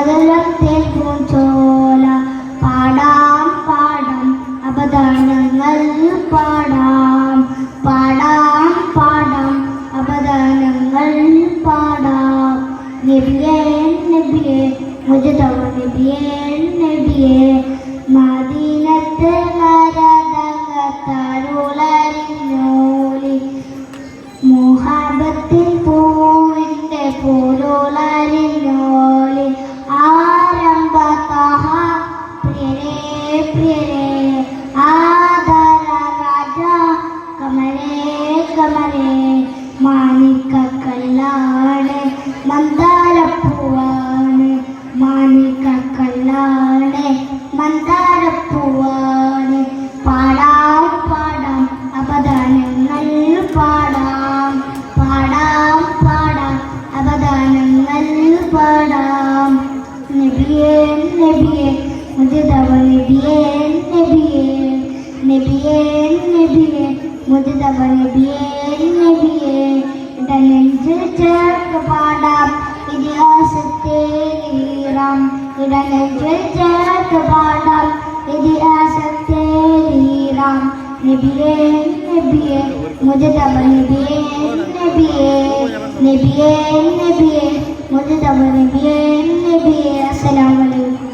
മധുരത്തിൽ പൂഞ്ചോല പാടാം പാടാം അപദാനങ്ങൾ പാടാം പാടാം പാടാം അപദാനങ്ങൾ പാടാം നബിയേ നബിയേ മുജ്തബ നബിയേ നബിയേ മദീനത്ത് മരതകത്തരുളരിഞ്ഞോലി മുഹബത്തിൻ പൂവിൻ്റെ പൂരുളരിഞ്ഞോലി ആരംഭ തഹ പ്രിയരേ പ്രിയരേ ആദര രാജ കമലേ കമലേ മാണിക്കക്കല്ലാണ് മന്ദാരപ്പൂവാണ് മാണിക്കക്കല്ലാണ് മന്ദാരപ്പൂവാണ് പാടാം പാടാം അപദാനങ്ങൾ പാടാം പാടാം പാടാം അപദാനങ്ങൾ പാടാം നബിയേ നബിയേ മുജ്തബ നബിയേ നബിയേ നബിയേ നബിയേ മുജ്തബ നബിയേ നബിയേ ഇടനെഞ്ചിൽ ചേർക്ക് പാടാം ഇതിഹാസത്തെ ഈറാം ഇടനെഞ്ചിൽ ചേർക്ക് പാടാം ഇതിഹാസത്തെ ഈറാം നബിയേ നബിയേ മുജ്തബ നബിയേ നബിയേ നബിയേ നബിയേ മുജ്തബ നബിയേ നബിയേ. അസ്സലാമു അലൈക്കും.